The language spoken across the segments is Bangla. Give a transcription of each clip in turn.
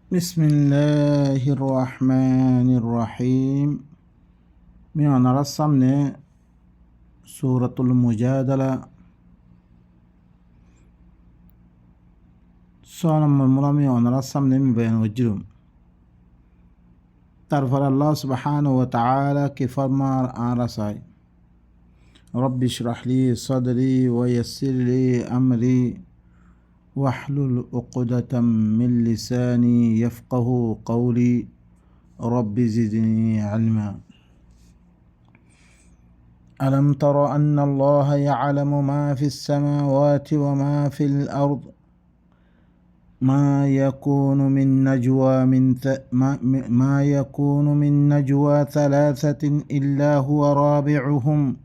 بسم الله الرحمن الرحيم. من رسم سورة المجادلة سونم المرمي ونرسم من بين وجرم ترفر الله سبحانه وتعالى كفرما رساي رب اشرح لي صدري ويسر لي أمري واحلل عقدة من لساني يفقه قولي رب زدني علما. ألم تر أن الله يعلم ما في السماوات وما في الأرض ما يكون من نجوى ثلاثة إلا هو رابعهم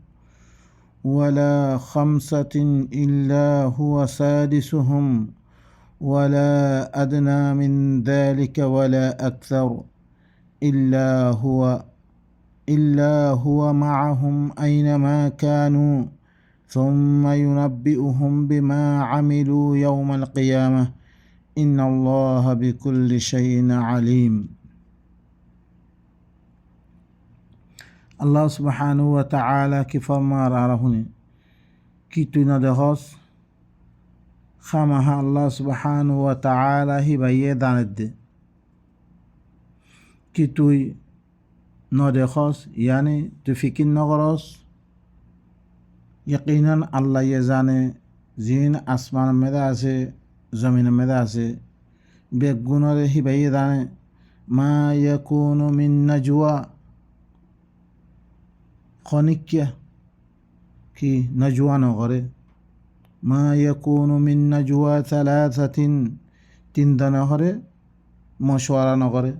ولا خمسة إلا هو سادسهم ولا أدنى من ذلك ولا أكثر إلا هو معهم أينما كانوا ثم ينبئهم بما عملوا يوم القيامة إن الله بكل شيء عليم. الله سبحانه وتعالى كفرما رارهني كيتنا دخص خامها الله سبحانه وتعالى هباية داند كيتوي نودخص يعني تفكين نغرس يقينا الله يزاني زين أسمان مداسي زمين مداسي بيقونا هباية داند ما يكون من نجوى خنكية كي نجوى نغري ما يكون من نجوى ثلاثة تندن نغري مشورة نغري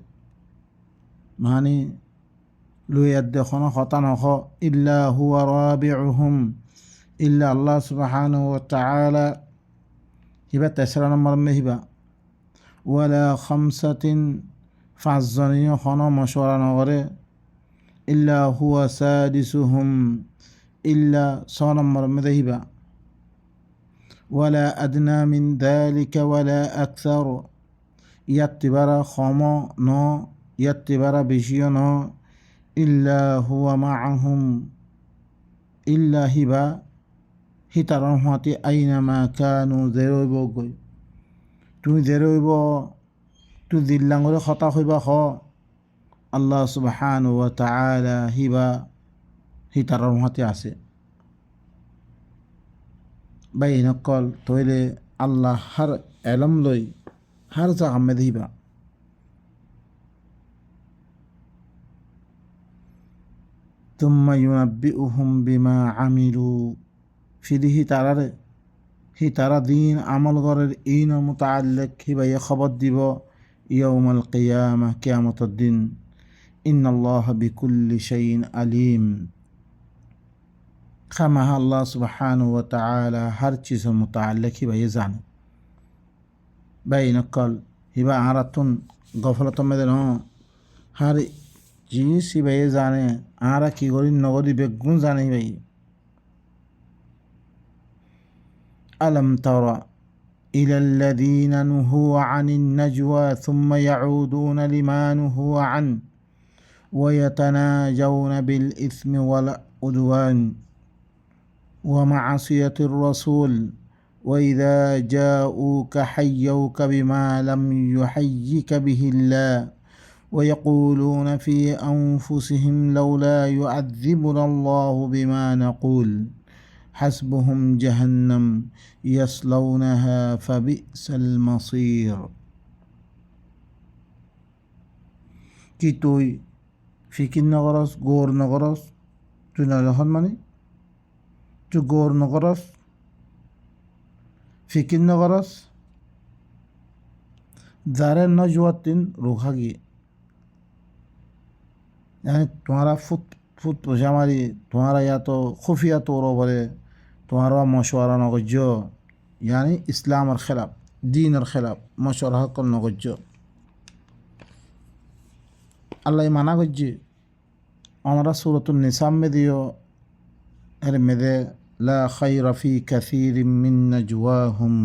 ماني لو يدخون خطنخ إلا هو رابعهم إلا الله سبحانه وتعالى هبة تسرى نمر مهبة ولا خمسة فعزني خنا مشورة نغري إلا هو سادسهم إلا صنمر مذهبا ولا أدنى من ذلك ولا أكثر يتبر خما نو يتبر بشينا إلا هو معهم إلا هبا هتران هاتي أينما كانوا ذرويبو گوي تو ذرويبو تو ذلنغر خطا خبا خو الله سبحانه وتعالى هبا هتران هاتي عسي بين قال تويلي الله هر علم لوي هر زغم مذهبا ثم ينبئهم بما عملوا في ذي هترى دين عمل غرر إين متعلق هبا يخبط دبا يوم القيامة قيامة الدين إن الله بكل شيء عليم. خمها الله سبحانه وتعالى هر چیز متعلق هبا يزعن بين قال هبا عرطن غفلة مدن هر چیز هبا يزعن عرا کی گوری نگوری بگون زانه هبا ألم تر إلى الذين نهوا عن النجوى ثم يعودون لما نهوا عنه ويتناجون بالإثم والعدوان ومعصية الرسول وإذا جاءوك حيوك بما لم يحيك به الله ويقولون في أنفسهم لولا يعذبنا الله بما نقول حسبهم جهنم يصلونها فبئس المصير. كي توي فيكين نغرس غور نغرس تنالهن ماني تو غور نغرس فيكين نغرس ذارن नजवातिन रोखागी यानी तुम्हारा फुट पजामारी तुम्हारा या तो खुफिया तौर पर तुम्हारा मशवरा नगजो यानी इस्लाम और खिलाफ दीन और खिलाफ मशवरा कर नगजो अल्लाह माना गज्जी हमारा सूरतुन निसा में दियो अरे मेरे ला खैर फी कसीर मिन नजवाहुम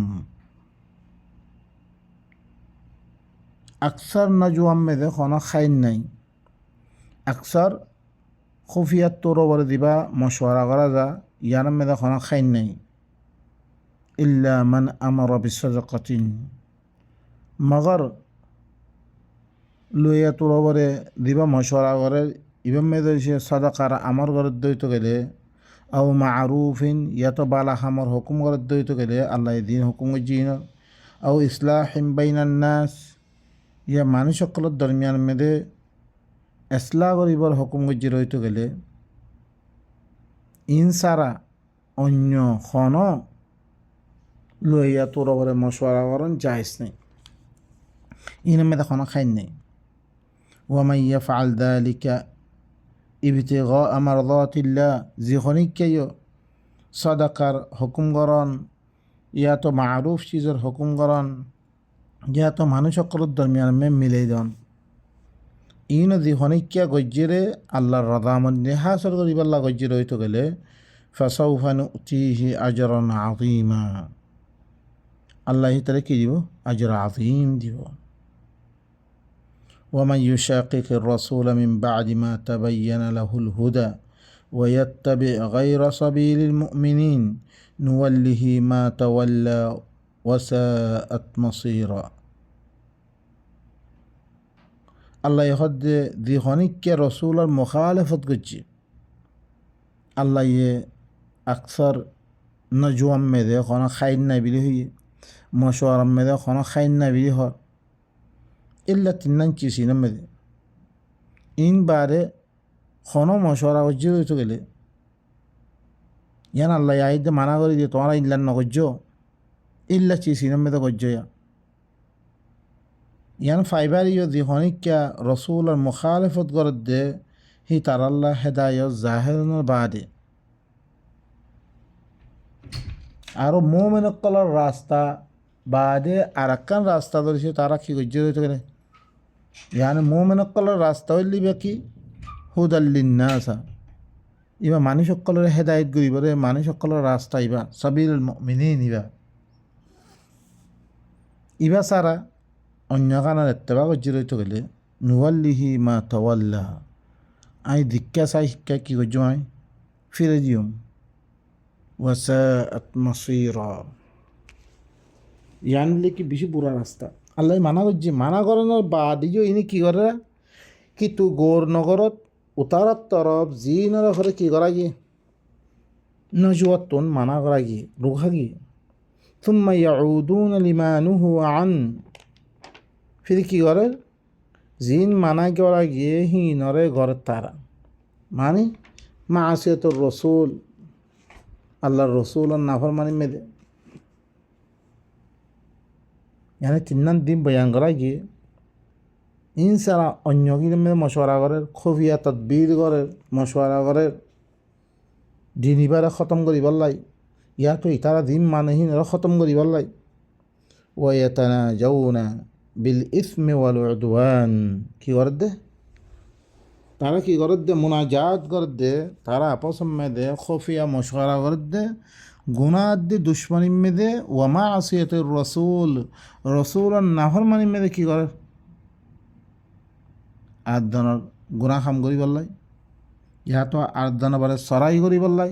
আকসার নজওয়াম মেদে কোনো খাইন নাই আকসার খুফিয়াত তোর বলে দিবা মশওয়ারা করা যা ইয়ার মেদে কোনো খাইন নাই ইল্লা মান আমার বিসদাকাতিন মগর লইয়া তোর বলে দিবা মশওয়ারা করে ইবাম মেদে সে সাদাকার আমার ঘরের দইত গেলে আও মারুফিন ইয়াতো বালা হামর হুকুম ঘরের দইত গেলে আল্লাহ দিন হুকুম জিন আও ইসলাহিম বাইনান নাস ইয়া মানুষ সকলের দরমিয়ান মেদে এসলা গরিবর হুকুম গজ্জি রইত গেলে ইনসারা অন্য খন লইয়া তোর বলে মশওয়ারা করেন জায়জ নেই ইন মেদে খন খাইন নেই ওয়ামাই ইয়াফআল যালিকা ইবতিগাআ মারদাতিল্লাহ যিখনিকেও সাদাকার হুকুম গরন ইয়া তো মারুফ চিজের হুকুম গরন ইয়া তো মানুষ সকলের দরমিয়ান মে মিলাই দেন ইন যিখনিকে গজ্জিরে আল্লাহর রদামত হাসল করিবাল্লা গজ্জি রইত গেলে ফাসাউফা নুতিহি আজরান আযীমা আল্লাহ তাআলা কি দিব আজর আযীম দিব ومن يشاقق الرسول من بعد ما تبين له الهدى ويتبع غير سبيل المؤمنين نوله ما تولى وساءت مصيرا الله يهد ذي هنيك رسول المخالفة قجي الله أكثر نجوم مذي خانا خير نبيله مشوار مذي خانا خير نبيله ইল্লা তিন্নান চিসি নামে ইন বারে খন মশওয়ারা গজ্জি হইতে গেলে ইয়ান আল্লাহ আইদে মানা করে দিয়ে তোমারা ইল্লান নগজ্য ইল্লা চিসি নামে তো গজ্জ ইয়ান ফাইবার ইয় দি হনিকা রসুল আর মুখালিফত করে দে হি তার আল্লাহ হেদায়ত জাহেরনের বাদে আরও মোমেনকলার রাস্তা বাদে আর একখান রাস্তা ধরেছে তারা কি গজ্জ হইতে গেলে ইয়ানি মোমেনকলের রাস্তা হইলি বা কি হুদাল্লিন্নাসা ইবা মানুষ সকলের হেদায়ত করিবরে মানুষ সকলের রাস্তা ইবা সাবিলুল মুমিনিন ইবা সারা অন্য কানার এত্তেবা গজ্জি রইতে গেলে নুয়াল্লিহি মা তাওয়াল্লা আই দীক্ষা চাই শিক্ষা কি করছো আই ফিরে দিম ওয়াসাআত মাসীরা ইয়ানলে কি বেশি বুড়া রাস্তা আল্লাহ মানা করছে মানা করানোর বাদিও ইনি কী করে কি তু গৌর নগরত উতারত তরফ জিনর ঘরে কী করা গিয়ে নজুয়াতন মানা করা গিয়ে রোখা গিয়ে থুম্মা ইয়াউদুন লিমা নুহু আন ফির কী করে জিন মানা করা গিয়ে হিনরে ঘরের তারা মানে মাসিয়াতুর রসুল আল্লাহর রসুল আর নাফরমানি মেদে यानी তিন্নান দিন বয়ান করা গিয়ে ইনসারা অন্য কিনে মশওয়ারা করের খফিয়া তদবির করের মশওয়ারা করের দিন ইবারে খতম করি বললাই ইয়া তো ইতারা দিন মানেহীন খতম করি বললাই ওয়াতানা যাউনা বিল ইসমি ওয়াল উদওয়ান কি করে দে তারা কি করে দে মুনাজাত করে দে তারা আপস দে খফিয়া মশওয়ারা করে দে গুনাহ দি দুশ্মনী মেদে ওয়ামা আসিয়াতের রসুল রসুল আর নাফরমানি মেদে কী করে আটজনের গুনাহ খাম করি বললাই ইহা তো আটজনের বারে চৰাই করি বললাই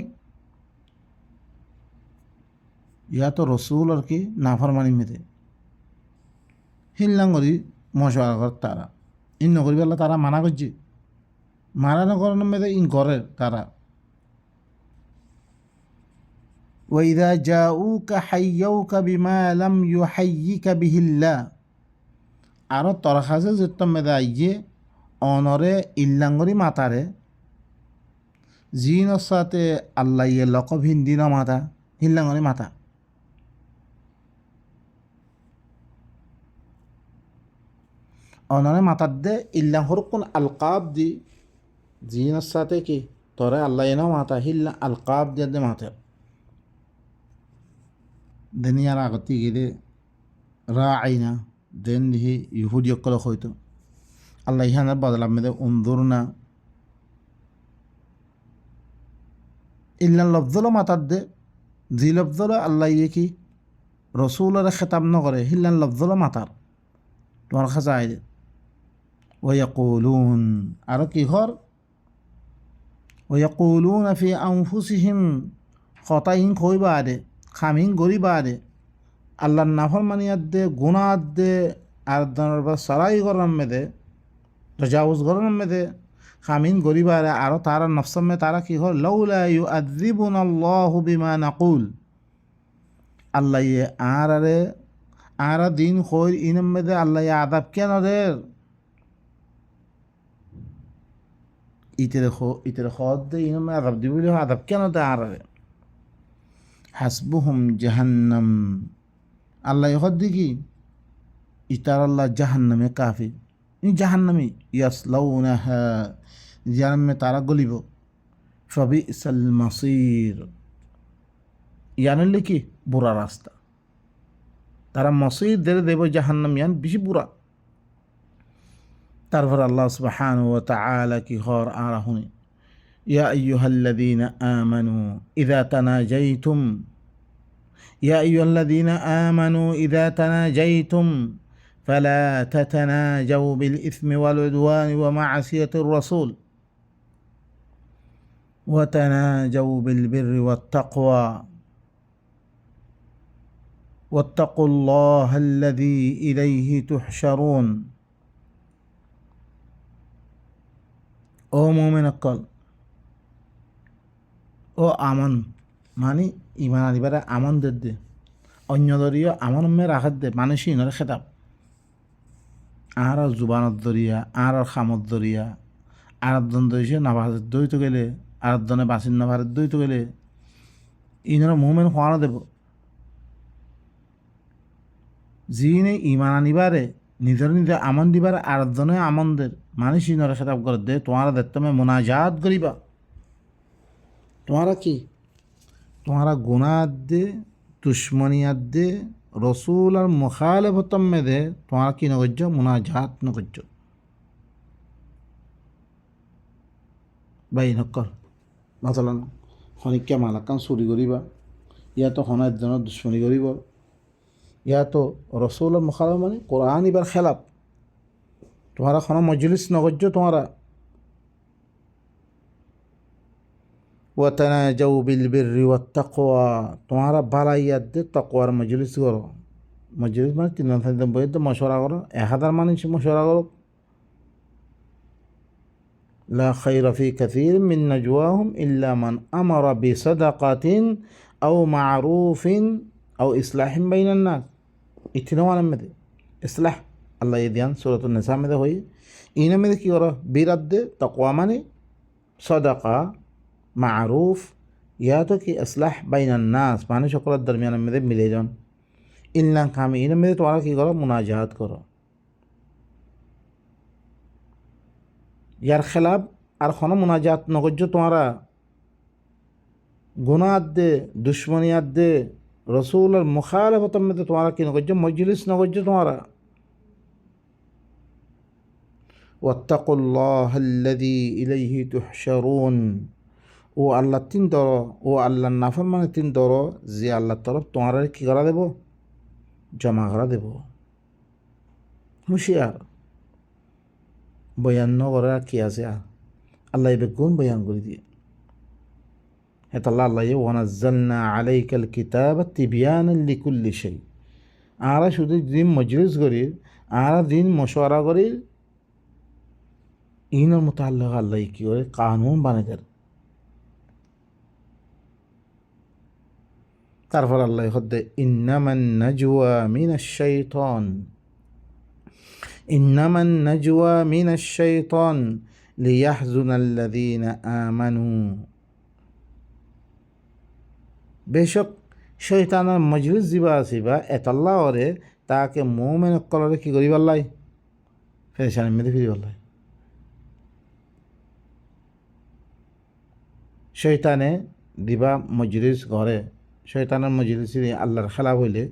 ইহা তো রসুল আর কি নাফরমানি মেদে হিল্লাং করি মশওয়ারা কর তারা ইন নকরি বললা তারা মানা করছে মানা নকরানোর মেদে ইন করে তারা وإذا جاءوك حيوك بما لم يحييك به الله আরও তরখাসে যেতাম মেদে আইয়ে অনরে ইল্লাঙ্গরি মাতারে জিনর সাথে আল্লাহ ইয়ে লকব হিন্দি ন মাতা হিল্লাঙ্গরি মাতা অনরে মাতার দে ইল্লাং হরকুন আলকাব দি জিনর সাথে কি তরে আল্লাহ ন মাতা হিল্লা আলকাব দিয়ে দে মাতা দুনিয়ার আগতে গেলে রাআইনা দেন দিহি ইহুদি অকল হয়তো আল্লাহ ইহানার বদলাম মেদে উন্দুর না ইল্লা লফজল মাতার দে জি লফজল আল্লাহ ইয়ে কি রসুলের খেতাব নকরে হিল্লান লফজল মাতার তো তোমার কাছে আইলে ওয়াকুলুন আরও কি ঘর ওয়াকুলুন ফি আনফুসিহিম খতাইন কইবা আদে খামিন গরিবা আদে আল্লাহর নাফরমানিয়াত দে গুনাত দে আর দনের বা সারাই গরম মেদে তজাউজ গরম মেদে খামিন গরিবা আদে আরও তারা নফসমে তারা কি ঘর লাউলা ইউআযিবুনা আল্লাহু বিমা নাকুল আল্লাহ আরে আরা দিন খৈর ইনম মেদে আল্লাহ আদাব কেন দের ইতের খদ দে ইনম আদাব দিবলে আদাব কেন দে আরে হাসবুহুম জাহান্নাম আল্লাহ হদ কি ইতার আল্লাহ জাহান্নামে কাফি ই জাহান্নামি ইয়াসলাউনাহা জাহান্নামে তারা গলিব ফাবিসাল মাসির ইয়ানলে কি বুরা রাস্তা তারা মসির দেরে দেব জাহান্নাম ইয়ান বেশি বুড়া তারপর আল্লাহ সুবহানাহু ওয়া তাআলা কি ঘর আর হুনি ইয়া আইয়ুহাল্লাযীনা আমানু ইযা তানাজাইতুম ইয়া আইয়ুহাল্লাযীনা আমানু ইযা তানাজাইতুম ফালা তাতানাজাউ বিল ইসমি ওয়াল উদওয়ানি ওয়া মা'সিয়াতির রাসূল ওয়া তানাজাউ বিল বিররি ওয়াত তাকওয়া واتقوا الله الذي إليه تحشرون ও মুমিন অকল ও আমন মানে ইমান আনিবারে আমন দে অন্য দরিয়া আমন মে রাখাত দে মানুষই নরে খেতাব আর জুবানত দরিয়া আর খামত দরিয়া আর দন দইছে নাভারত দইত গেলে আর দনে বাসিন নাভারত দইত গেলে ইনরা মুমিন খোয়ানো দেব যিনি ইমান আনিবারে নিজের নিজে আমন দিবার আরাধনে আমনদের মানুষ নরে খেতাব করে দে তোমারা দেখতে মোনাজাত করিবা তোমারা কি তোমারা গুনাত দে দুশ্মনিয়াত দে রসুল আর মুখালেফতম মে দে তোমারা কি নগর্য মোনাজাত নগর্য বাই নকল মাসালান খনিকা মালাকান চুরি করিবা ইয়াতো খনার জন্য দুশ্মনী করিব ইয়া তো রসুলের মুখালফ মানে কোরআন এবার খেলাপ তোমারা কোনো মজলিস নগর্য তোমারা ওয়াতানাজাউ বিল বিররি ওয়াত তাকওয়া তোমারা বালাইয়াত দে তাকওয়ার মজলিস করো মজলিস মানে তিন দিন বই তো মশওয়ারা করো 1000 মানুষ মশওয়ারা করো লা খায়রা ফি কাসীর মিন নাজওয়াহুম ইল্লা মান আমারা বিসাদাকাতিন আও মা'রুফিন আও ইসলাহিন বাইনান নাস ইতিনওয়ান মেদে ইসলাহ আল্লাহ দিয়ান সূরাতুন নিসা মেদে হই ইনা মেদে কি করো বিরাদ দে তাকওয়া মানে সাদাকা মা'রুফ ইয়া তো কি ইসলাহ বাইনান নাস মানে সকলের দরমিয়ান মেদে মিলে যান ইল্লা কামি ইনা মেদে তোমরা কি করো মুনাজাত করো ইয়ার খেলাফ আর কোনো মুনাজাত নগর্য তোমরা গুনাত দে দুশ্মনিয়াত দে রসুল আর মুখালেফতম মে তোমরা কি নগর্য মজলিস নগর্য তোমরা ওয়াত্তাকুল্লাহাল্লাযী ইলাইহি তুহশারুন ও আল্লাহ তিন দর ও আল্লাহর নাফরমানি তিন দর যে আল্লাহর তরফ তোমারা কি করা দেব জমা করা দেব হুঁশিয়ার বয়ান করা কি আছে আল্লাহ বেগুন বয়ান করে দিয়ে হেতাল্লাহ আল্লাহ ওয়ানাজ্জালনা আলাইকাল কিতাবা তিবিয়ানান লিকুল্লি শাই আরা শুধু দিন মজলিস করি আরা দিন মশওয়ারা করি ইনের মুতাআল্লিক আল্লাহ কি করে কানুন বানিয়ে দেন তারপর আল্লাহ হদ্দে ইন্নামান নাজওয়া মিনাশ শাইতান ইন্নামান নাজওয়া মিনাশ শাইতান লিয়াহজুনাল্লাযীনা আমানু বেশক শৈতানের মজলিস যা আসিবা এতাল্লাহ ওরে তাকে মুমিন কলরে কি করিবার লাই ফেরেশানি মেরে ফিরিবার লাই শৈতানে দিবা মজলিস ঘরে শৈতানের মজলিস আল্লাহর খেলাফ হইলে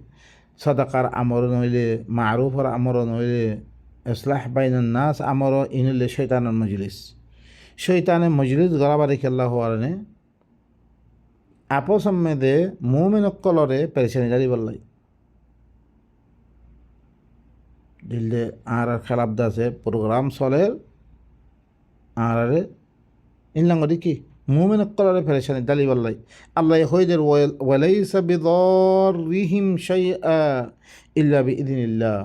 সদাকার আমর নইলে মারুফর আমর নইলে ইসলাহ বাইনান নাস আমর ইনলে শৈতানের মজলিস শৈতানে মজলিস গড়াবারি খেলা হওয়ার নে আপস মেদে মুমিন কলরে পেরেশানি জারি বললাই দিল্লে আর খেলাপ দাসে প্রোগ্রাম চলে আর ইনলাঙ্গি কি মুমিন কলারে ফেরেশানি দালি বল্লাই আল্লাহ হইদের ওয়ালাইসা বিদরিহিম শাইআ ইল্লা বিইذনিল্লাহ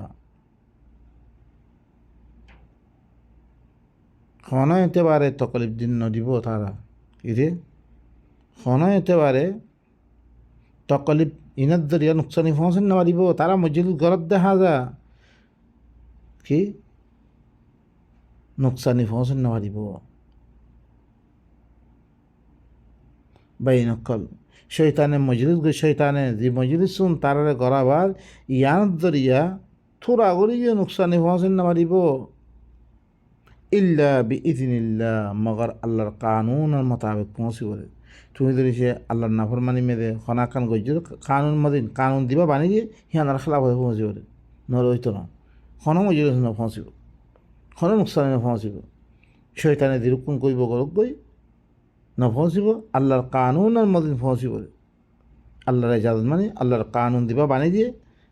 খনা এতেবারে তকলিফ দিন নদিব তারা ইরে খনা এতেবারে তকলিফ ইনার দরিয়া নুকসানি ফসেন না দিব তারা মসজিদ গরত দেখা যা কি নুকসানি ফসেন না দিব বাইনকল শৈতানে মজলিস গো শৈতানে যে মজলিস শুন তারারে গড়াবার ইয়ান দরিয়া থোড়া করি যে নুকসানি ফসেন না দিব ইল্লা বিইذনিল্লাহ মগর আল্লাহর কানুনের মোতাবেক পৌঁছি বলে তুমি যদি সে আল্লাহর নাফরমানি মেদে খনাকান গজ্জুর কানুন মদিন কানুন দিবা বানি দিয়ে হিয়ানার খেলাফ হয়ে পৌঁছি বলে নর হইতো না খন মজলিস না পৌঁছিব খন নুকসানি না পৌঁছিব শৈতানে দিরুকুন কইব গরক গই না পৌঁছিব আল্লাহর কানুনের মদিন পৌঁছিব আল্লাহর ইজাজত মানে আল্লাহর কানুন দিবা বানি দিয়ে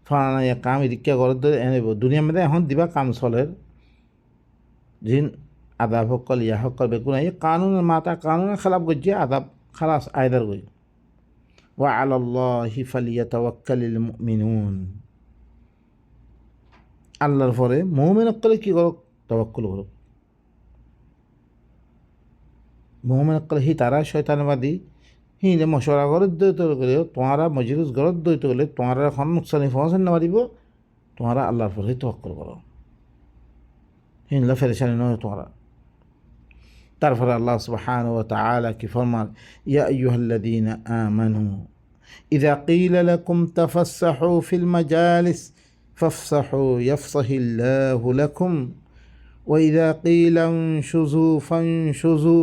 ফানা কাম ইরিক্কা গরত ধরে এনেব দুনিয়া মেদে এখন দিবা কাম চলের জিন আদাব হকল ইয়া হকল বেগুন এই কানুনের মাতা কানুনের খেলাফ গজ্জে আদাব খালাস আয়দার গই ওয়া আলাল্লাহি ফালিয়াতাওয়াক্কালিল মুমিনুন আল্লাহর পরে মুমিন অকলে কি করক তাওয়াক্কুল করক মুমিন অকলে হি তারা শয়তানবাদী হি যে মশওয়ারা গরত দইতে গেলে তোমারা মজলিস গরত দইতে গেলে তোমারা এখন নুকসানি ফসেন না মারিব তোমারা আল্লাহর পরে তাওয়াক্কুল করো হিনলা ফেরেশানি নয় তোমারা তারপরে আল্লাহ সুবহানাহু ওয়া তাআলা কি ফরমান ইয়া আইয়ুহাল্লাযীনা আমানু ইযা ক্বিলা লাকুম তাফাসসাহু ফিল মাজালিস ফাফসাহু ইয়াফসাহিল্লাহু লাকুম ওয়া ইযা ক্বিলা ইনশুযু ফানশুযু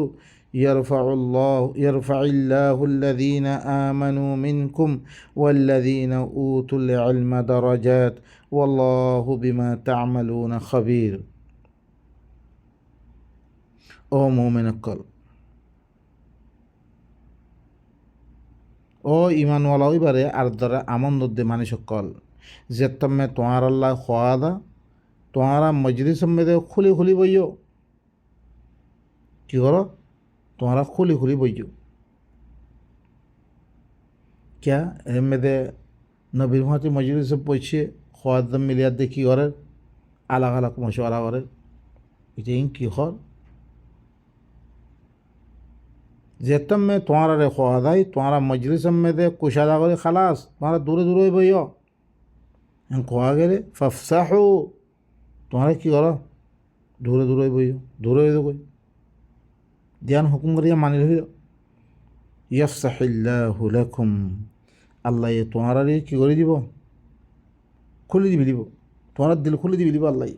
يرفعillahu الذين آمنوا منكم والذين أوتوا العلم درجات والله بما تعملون خبير ও মুমিন অকল ও ইমানওয়ালা ওইবারে আর দ্বারা আমন দে মানুষ অকল যে তুমি তোমার আল্লাহ খোয়াদা তোমারা মজলিস মেদে খুলি খুলি বইও কি করো তোমারা খুলি খুলি বইও ক্যা এর মেদে নবীর মহাতি মজলিস পৌঁছে খোয়াদ মিলিয়ার দিয়ে কী করে আলাগ আলাগ মশওয়ারা করে এটা কি হর যেতম মে তোমারা রে খোয়াদাই তোমারা মজলিস মেদে কুশাদা করে খালাস তোমারা দূরে দূরে বইও খোয়া গেলে ফাফসাহু তোমারা কী করো দূরে দূরে বইও দূরে বই ধ্যান হুকুম করিয়া মানি রইল ইয়াফসাহিল্লাহু লাকুম আল্লাহ তোমারা কী করে দিব খুলে দিবি দিব তোমার দিল খুলে দিবি দিব আল্লাহ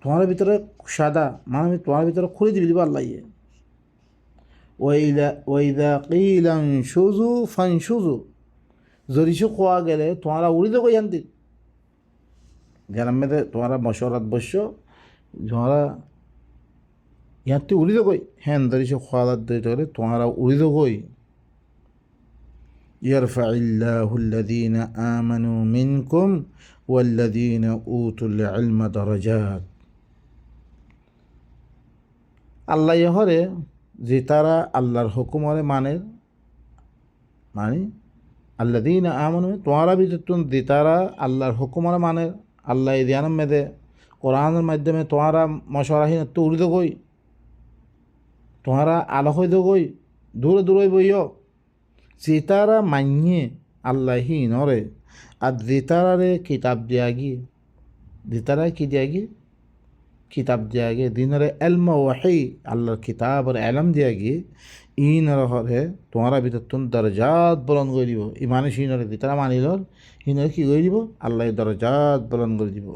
তোমার ভিতরে সাদা মানে তোমার ভিতরে খুলে দিবি দিব আল্লাহ ওইদা কিলান সুজু ফান সুজু যদি সে খোয়া গেলে তোমারা উড়ি দেবো জানতি জ্ঞান মেদে তোমারা মশওয়ারাত বস্য তোমারা ইয়াতে উড়ি দেবই হ্যাঁ যদি সে খোয়াদার দিতে গেলে তোমারা উড়ি দেবই ইয়ারফাইল্লাহু আল্লাযীনা আমানু মিনকুম ওয়াল্লাযীনা উতুল ইলমা দারাজাত আল্লাহ হরে যে তারা আল্লাহর হুকুমরে মানে আল্লাযীনা আমানু তোমারা ভিতর যে তারা আল্লাহর হুকুমরে মানে আল্লাহ ধ্যান মেদে কোরআনের মাধ্যমে তোমারা মশওয়ারাহীন তো উড়ি দেবই তোমারা আলো হয়ে দেবই দূরে দূরে বইও যেতারা মানিয়ে আল্লাহি নরে আর যেতারারে কিতাব দেয়া গিয়ে যেতারা কি দেয়া গিয়ে কিতাব দেয়া গিয়ে দিনরে এলম ওয়াহি আল্লাহর কিতাব আর এলম দেয়া গিয়ে ইনর হরে তোমারা ভিতর তুমি দরজাত বলন করে দিব ই মানুষ ইনরে যেতারা মানিল ইনরে কি করে দিব আল্লাহ দরজাত বলন করে দিব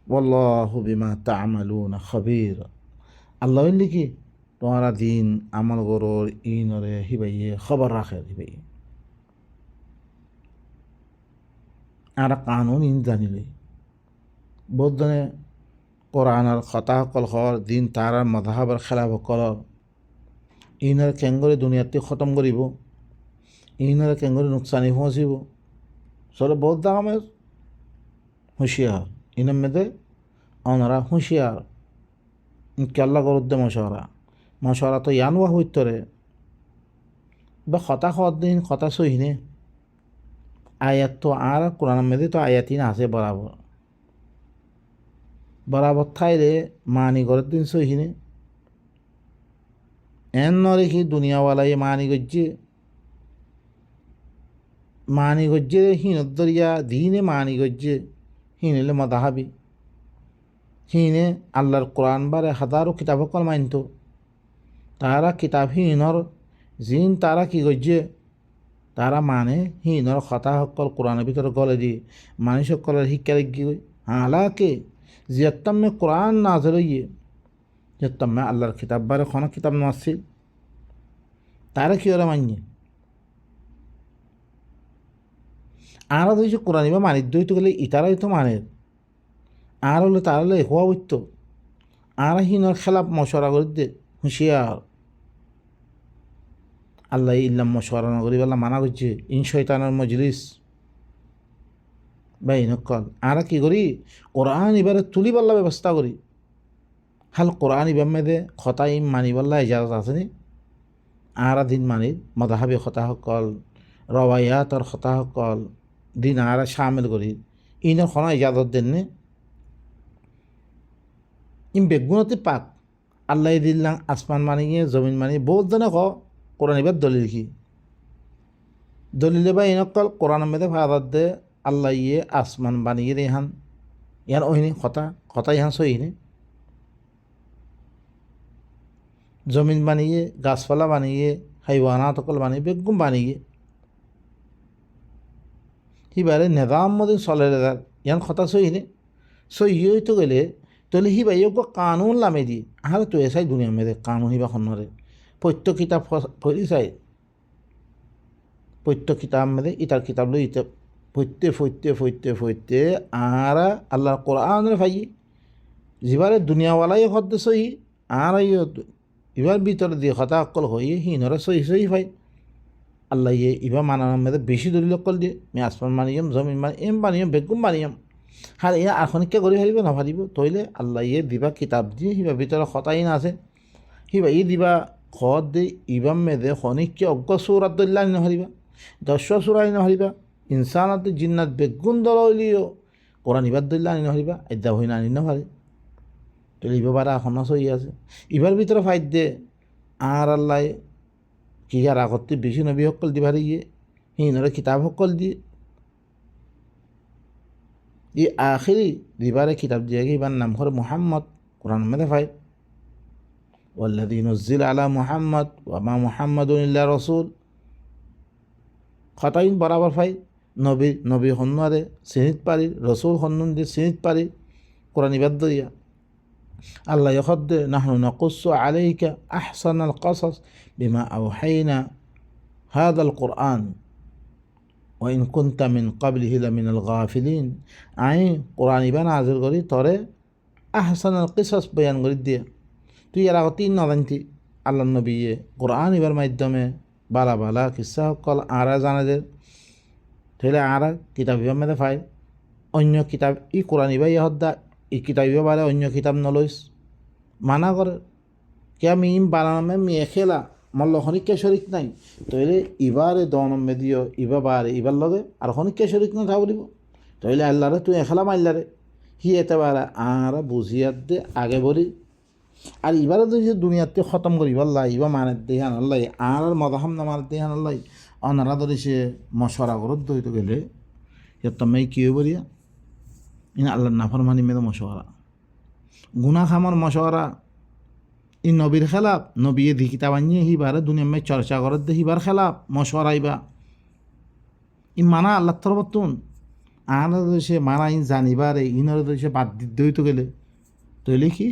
ওয়াল্লাহু বিমা তা'মালুনা খাবীর আল্লাহ বললি কি তোমারা দিন আমল গরর ইনরে হিবাইয়ে খবর রাখে হিবাই আর কানুন ইন জানিলে বৌদ্ধনে কোরআনের কথা সকল হর দিন তার মজাহাবের খেলাফ কলর ইনের কেঙ্গরে দুনিয়াতে খতম করিব ইনরে কেঙ্গরি নুকসানি পৌঁছিব সরে বহুত দামের হুঁশিয়ার ইনের মেয়েদের ওনারা হুঁশিয়ার কেল্লা গরুদ্দে মশওয়ারা তো ইয়ানুয়া হইতরে বা কথা খাওয়ার দিন কথা সহিনে আয়াত তো আর কোরআন মেয়েদের তো আয়াতিন আছে বরাবর থাইলে মানি গরের দিন সহিনে এন নরেখি দুনিয়াওয়ালাই মানি গজ্জে হিনদ্দরিয়া দিনে মানি গজ্জে হিনেলে মদাহাবি হিনে আল্লাহর কোরআন বারে হাজারো কিতাব সকল মানত তারা কিতাব হিনর জিন তারা কি গজ্জে তারা মানে হিনর কথা সকল কোরআনের ভিতরে গলে দিয়ে মানুষ সকলের শিক্ষা গিয়ে হালাকে জিয়াত্তামে কোরআন নাজর ইয়ে জিয়াত্তামে আল্লাহর কিতাব বারে কোনো কিতাব নাসিল তারা কি ওরা মানিয়ে আর হয়েছে কোরআন বা মানির দইতে গেলে ইতারাই তো মানের আর হলে তার হলে হওয়া হইত আর হিনর খেলাপ মশওয়ারা করে দে হুঁশিয়ার আল্লাহ ইল্লাম মশওয়ারা না করি আল্লাহ মানা করছে ইন শয়তানের মজলিস বা ইনকল আর কি করি কোরআন এবারে তুলি পাল্লা ব্যবস্থা করি হাল কোরআন ইবাম মেদে খতা ইম মানি পাল্লা ইজাজত আসেনি আর দিন মানির মদাহাবি খতা সকল রবায়াতর খতা সকল দিন আর সামিল করি ইনের খনা ইজাজত দেননি ইম বেগুনতে পাক আল্লাহ দিল্লাং আসমান মানিয়ে জমিন মানি বহুত জনে কোরআন এবার দলিল কি দলিলে বা ইনকল কোরআন মেদে ফাদার দে আল্লাহ ইয়ে আসমান বানিয়ে ইহান ইয়ান ওহিনি কথা ইহান সহিনি জমিন বানিয়ে গাছপালা বানিয়ে হাইওয়ানাত সকল বানিয়ে বেগুন বানিয়ে হিবারে নেদাম মদিন চলে ইয়ান কথা সহিনে সহি তো গেলে তাহলে হিবা ইয়োগ্য কানুন লামে দি আর তো এসাই দুনিয়া মেদে কানুন হিবা খন্নরে প্রত্যেক কিতাব পড়ি চাই প্রত্যেক কিতাব মেদে ইটার কিতাব লই ইতে ফইতে আর আল্লাহ কোরআনের ভাই যিবারে দুনিয়াওয়ালাই হদ্দ সহি আর ইবার ভিতরে দিয়ে কথা অকল হয়ে হিনরা সহি ভাই আল্লাহ ইয়ে ইবা মানানোর মেদে বেশি দলিল অকল দিয়ে আমি আসমান মানিয়ম জমিন বানিয়ম বেগুম বানিয়ম আর ইয়া আখনিকে করে হারিব নাভারিব তইলে আল্লাহ ইয়ে দিবা কিতাব দিয়ে হিবা ভিতরে খতাই না আছে হিবা ই দিবা খত দে ইবাম মেদে খনিককে অজ্ঞ সুরাত দল্লা নাহারিবা 10 সুরাই নাহারিবা ইনসানাতে জিন্নাত বেগুন দলিও কোরআন ইবার দল্লা নাহারিবা এদা হই না নাহারে তইলে ইবা বারা এখন সহি আছে ইবার ভিতরে ফাইদ দে আর আল্লাহ কি আর আগতে বেশি নবী সকল দিবারে ইয়ে হিনরে কিতাব সকল দিয়ে ই আখিরি দিবারে কিতাব দিয়ে ইবার নাম হর মুহাম্মদ কোরআন মেদে ফাই ওয়াল্লাযী নুজ্জিলা আলা মুহাম্মদ ওয়া মা মুহাম্মাদুন ইল্লা রাসূল খতাইন বরাবর ফাই নবী হন্নরে সিনিত পারি রসুল হন্নুন দিয়ে সিনিত পারি কোরআন ইবাদ দিয়া আল্লাহ ইখদ্দে নাহনু নাকুসু আলাইকা আহসানাল কসস বিমা আওহাইনা হাদাল কোরআন ওয়া ইন কুনতা মিন ক্বাবলিহি লামিনাল গাফিলিন আই কোরআন ইবা নাযিল করি তরে আহসানাল কিসাস বয়ান করে দিয়ে তুই এর আগতে নাজানতি আল্লাহ নবীয়ে কোরআন ইবার মাধ্যমে বালা কিসা সকল আরা জানাদের তাহলে আরা কিতাব ইবার মেদে ফাই অন্য কিতাব ই কোরআন ইবা ইহদ্দা ই কিতাব ইবা বারে অন্য কিতাব নলইস মানা করে কে আমি ইম বানামে মি খেলা মল্ল খনিকে শরিক নাই তইলে ইবারে দনম মেদিও ইবা বারে ইবার লগে আর খনিকে শরিক না থাকলিব তইলে আল্লাহরে তুই এখেলা মাইলারে হি এতে বারে আর বুঝিয়াত দে আগে বলি আর ইবারে তো দুনিয়াতে খতম করি আল্লাহ ইবা মানের দেহান আল্লাহ আর মদাহাম না মানের দেহান আল্লাহ অনারা ধরে সে মশরা করত দইতে গেলে এতমেই কি বলিয়া ইন আল্লাহ নাফরমানি মেদে মশওয়ারা গুনা খামার মশওয়ারা ই নবীর খেলাপ নবীয়ে দি কিতাব আনিয়ে হিবারে দুনিয়া মে চর্চা করত দে হিবার খেলাপ মশওয়ারা ইবা ই মানা আল্লাহ তরবতুন আর সে মানা ইন জানিবারে ইনর সে বাদ দিতে গেলে তৈলে কি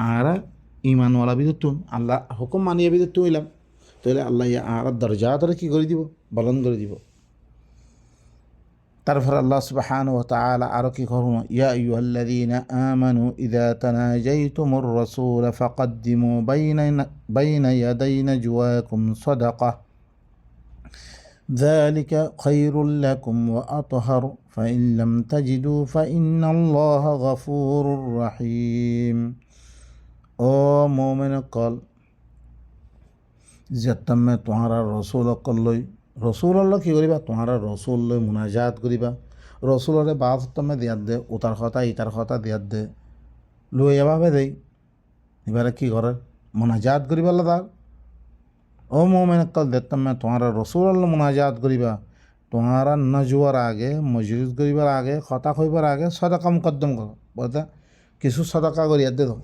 আর ইমানওয়ালা বিদতুন আল্লাহ হুকুম মানিয়ে বিদতু ইলাম তাহলে আল্লাহ আর দরজা ধরে কি করে দিব বলন করে দিব তারপর আল্লাহ সুবহানাহু ওয়া তাআলা আরো কি করুন ইয়া আইয়ুহাল্লাযীনা আমানু ইযা তানাজাইতুমুর রাসূল ফাকদ্দিমু বাইনা ইয়াদাই নাজওয়াকুম সাদাকাহ ذلك خير لكم وأطهر فإن لم تجدوا فإن الله غفور رحيم ও মোমেন কল যেতমে তোমারা রসুল কল্লই রসুল আল্লাহ কি করিবা তোমারা রসুল লই মুনাজাত করিবা রসুলরে বাদ তুমি দিয়াত দে উতার কথা ইতার কথা দিয়াত দে লই এভাবে দেই এবারে কি করে মুনাজাত করিবা আল্লাহ তার ও মোমেন কল যেতমে তোমারা রসুল আল্লাহ মুনাজাত করিবা তোমারা নজুয়ার আগে মজলিস করিবার আগে কথা কইবার আগে সদাকা মুকদ্দম করো বলতে কিছু সদাকা করিয়া দে দাও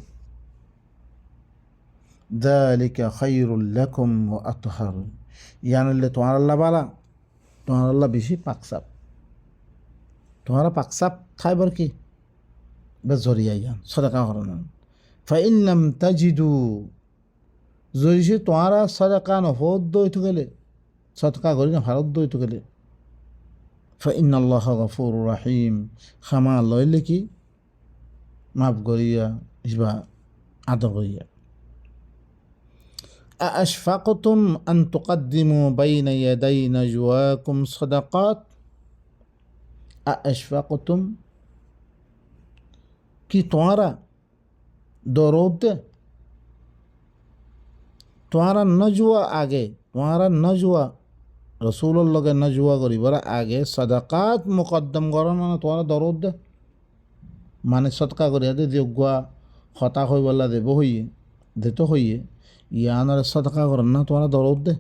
ذلك خير لكم وأطهر ইয়ানলে তোমার আল্লাহ বালা তোমার আল্লাহ বেশি পাকসাপ তোমার পাকসাপ খাইবার কি বেশ জরিয়া ইয়ান সদাকা করেন ফাইন লাম তাজিদু যদি তোমারা সদাকা নফদ দইতে গেলে সদকা করি না ভারত দইতে গেলে ফাইন আল্লাহ গফুর রাহিম ক্ষমা লইলে কি মাফ করিয়া ইবা আদর করিয়া أأشفقتم أن تقدموا بين يدي نجواكم صدقات أأشفقتم কি তোমারা দরদ তোমারা নজুয়া আগে তোমারা নজুয়া রসুলের লগে নজুয়া করিবার আগে সদাকাত মুকদ্দম করো না তোমারা দরদ মানে সদকা করিয়া দে যোগ্যা হতা হইবলা দেব হইয়ে দিত হইয়ে ইয়ানার সদকা করেন না তোমারা দরদ দে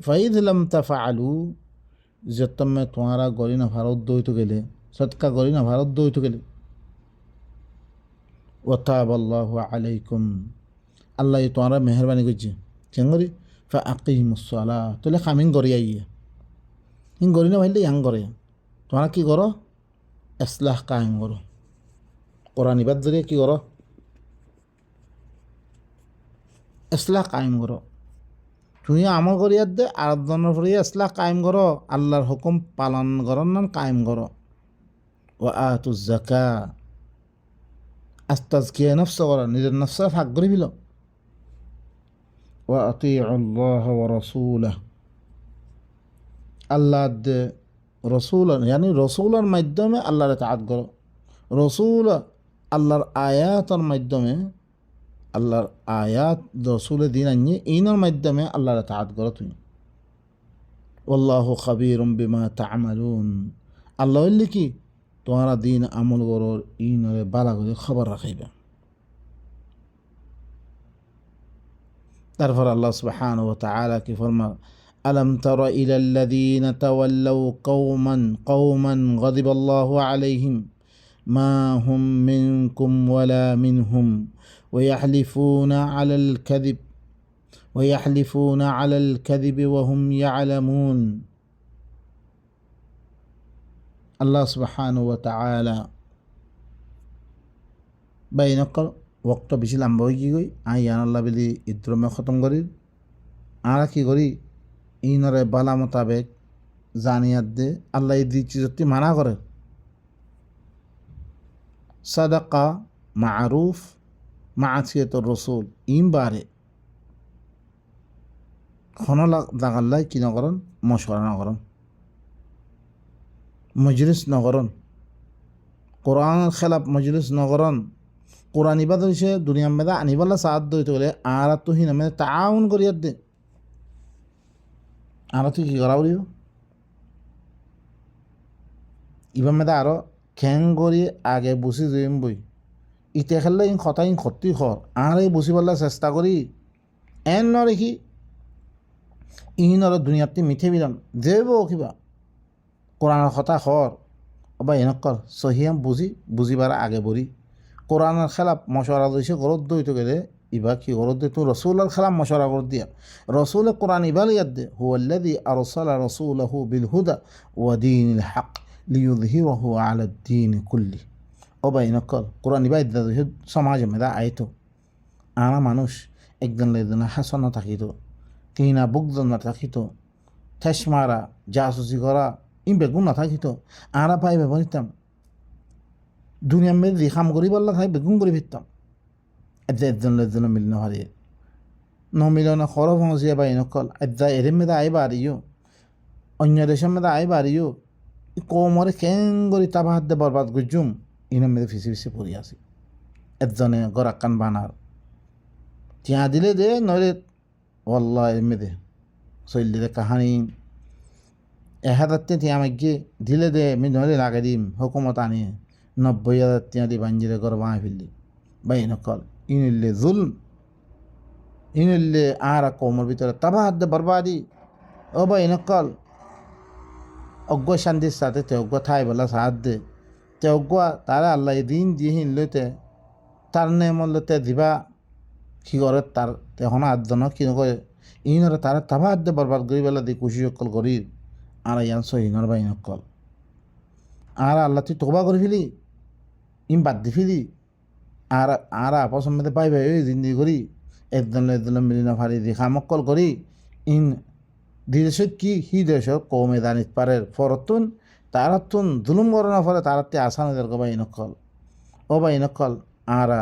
ফাইদ লাম তাফআলু যতমে তোমারা গরি না ভারত দইতে গেলে সদকা গরি না ভারত দইতে গেলে ওয়াতাবাল্লাহু আলাইকুম আল্লাহ তোমারা মেহরবানি করছে চেঙ্গরি ফাআকিমুস সালাহ তাহলে খামিং গরি আইয়া হিং গরি না ভাইলে ইয়াং করে তোমরা কি করো ইসলাহ কায়েম করো কোরআন ইবাদ জরিয়ে কি করো ইসলাহ কায়েম করো তুমি আমল করিয়া দে আরাধনার ফরিয়া ইসলাহ কায়েম করো আল্লাহর হুকুম পালন করো না কায়েম করো ওয়া আতু যাকা আস্তাজকিয়া নফস করো নিজের নফসে ভাগ করে দিল ওয়া আতিউ আল্লাহ ওয়া রাসূলাহ আল্লাহ দে রসুল ইয়ানি রসুলের মাধ্যমে আল্লাহর ইতাআত করো রসুল আল্লাহর আয়াতের মাধ্যমে আল্লাহর আয়াত রসুলের দিন আনিয়ে ইনার মাধ্যমে আল্লাহর ইতাআত করো তুমি আল্লাহু খাবীরুম বিমা তা'মালুন আল্লাহ বললি কি তোমারা দিন আমল করো ইনরে বালা করে খবর রাখাইবে তারপর আল্লাহ সুবহানাহু ওয়া তাআলা কি ফরমা ألم تر إلى الذين تولوا قوما غضب الله عليهم ما هم منكم ولا منهم ويحلفون على الكذب وهم يعلمون الله سبحانه وتعالى بينك وقت بشيل أم بوي كي آيان الله بلي إدرم ختم قرير آلا كي قرير ইনরে বালা মোতাবেক জানিয়াত দে আল্লাহ এই দুই চিজটি মানা করে সাদাকা মারুফ মাসিয়াতুর রসুল ইম বারে খন জাগাল্লাই কি নকরণ মশওয়ারা নকরণ মজলিস নকরণ কোরআনের খেলাফ মজলিস নকরণ কোরআন ইবাদ হইছে দুনিয়ার মেদা আনিবাল্লা সাহায্য হইতে গেলে আর তুহি নামে তাউন করিয়াত দে আর তুই কী করা বলিব ইবার মেদা আরও খ্যাং করি আগে বুঝি যাইম বই ইতে খেললে ইন কথা ইন ক্ষতি খর আর এই বুঝি পারলে চেষ্টা করি এন ন রেখি ইন আর দুনিয়াতে মিঠে বিরাম যেব কিবা কোরআনের কথা খর বা এনক কর সহিয়াম বুঝিবার আগে বলি কোরআনের খেলাপ মশওয়ারা দিয়েছে গরত দইতে গেলে ইবা কি গরত দে তো রসুলের খেলাপ মশওয়ারা করে দিয়া রসুলের কোরআন ইবাল ইয়াদ দে হুয়াল্লাযী আরসালা রাসূলাহু বিল হুদা ওয়া দীনিল হক লিইয়ুযহিরাহু আলা দ্দীনি কুল্লি ও বা এনক কর কোরআন ইবা ইদ্দা সমাজে মেদা আইতো আনা মানুষ একজন একজন হাসন থাকিত কিনা বুকজন না থাকিত ঠেস মারা জাসুসি করা ইন বেগুন না থাকিত আরা পাই ব্যবহৃতাম দুনিয়া মেয়ে যে কাম করি পারলা তাই বেগুন করে ফিরতাম একজন একজন মিলনে হারিয়ে নমিলনে খরফ হসিয়া বাই নকল আদা এরেম মেদা আই বাড়িও অন্য দেশের মেদা আই বাড়িও কমরে কেঙ্গরি তাবা হাত দে বরবাদ গুজুম ইনের মেদে ফিসি ফিসি পড়ি আসি একজনে গরাক্কান বানার টিয়া দিলে দে নইলে ওয়াল্লাহ এর মেদে চললে কাহানি 1000 টিয়া মাগিয়ে দিলে দে আমি নইলে লাগাই দিম হুকুমত আনিয়ে 90,000 টিয়া দি বাঞ্জিরে গর বাঁই ফেললি বাই নকল ইনিল্লে জুলম ইনিল্লে আর কমর ভিতরে তাবা হাত দে বরবাদি ও বাই নকল অজ্ঞ শান্তির সাথে তে অজ্ঞ থাই বলা সাহায্য দে তে অজ্ঞ তারা আল্লাহ দিন দিয়ে হিনলতে তার নেমলতে দিবা কি করে তার এখন আদন কি নকরে ইনরে তারা তাবা হাত দে বরবাদ করি বেলা দি কুশি অকল করি আর ইয়ান সহিনর বাই নকল আর আল্লাহ তুই তোবা করে ফেলি ইম বাদ দি ফেলি আর আপস মধ্যে পাই ভাই ওই জিন্দি করি একদম মিলি না ফারি দি খামকল করি ইন দেশ কি হি দেশ কৌমে দানিত পারের ফরতুন তারাতুন জুলুম করে না ফলে তারাতে আসানদের বাই নকল ও বাই নকল আরা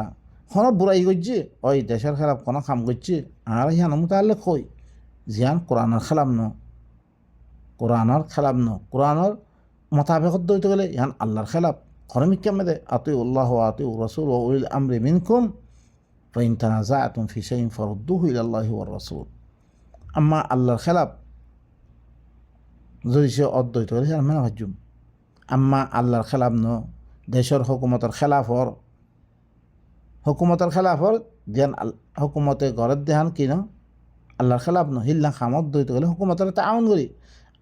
কোনো বুড়াই করছে ওই দেশের খেলাফ কোনো কাম করছে আর হিয়ান তাহলে কই জিয়ান কোরআনের খেলাম ন কোরআনের খেলাপ ন কোরআনের মোতাবেকত দইতে গেলে ইহান আল্লাহর খেলাপ খরমিকা মেদে আতি উল্লাহ আতি রসুল ও উল আমরি মিনকুম ফাইন তানাজাআতুম ফি শাইইন ফারুদ্দুহু ইলাল্লাহি ওয়ার রাসূল আম্মা আল্লাহর খেলাপ যদি সে অদ্বৈত গেলে হিয়ান মেনা ভাজ্যুম আম্মা আল্লাহর খেলাপ ন দেশের হুকুমতের খেলাফর দিয়ান হুকুমতে ঘরের দেহান কি ন আল্লাহর খেলাপ ন হিল্লা খামত দইতে গেলে হুকুমতের তাউন করি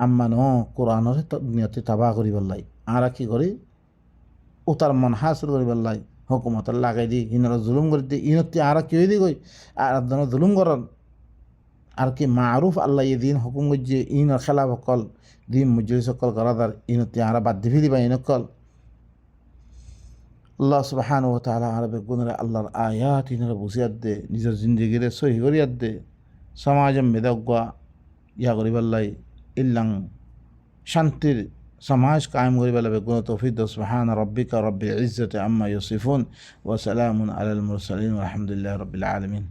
আম্মা ন কোরআনের নিয়তি তাবা করি বললাই আর কি করি উতার মন হাসিল করি বললাই হুকুমতের লাগাই দি ইনারা জুলুম করে দি ইনতি আর কি হয়ে দি গই আর একজন জুলুম করেন আর কি মারুফ আল্লাহ দিন হুকুম গজ্জে ইনর খেলাফ অকল দিন মজুরি সকল করাদার ইনতি আর বাদ দি ফিলিবা ইনকল আল্লাহ সুবহানাহু ওয়া তাআলা আরবে গুণরে আল্লাহর আয়াত ইনরা বুঝিয়াত দে নিজের জিন্দিগিরে সহি করিয়াত দে সমাজম মেদগা ইয়া করি বললাই ইল্লাং শান্তির সমাজ কায়েম করি বলে গুণ তৌফিক সুবহান রাব্বিকা রাব্বিল ইজ্জাতি আম্মা ইয়াসিফুন ওয়া সালামুন আলাল মুরসালিন ওয়া আলহামদুলিল্লাহি রাব্বিল আলামিন।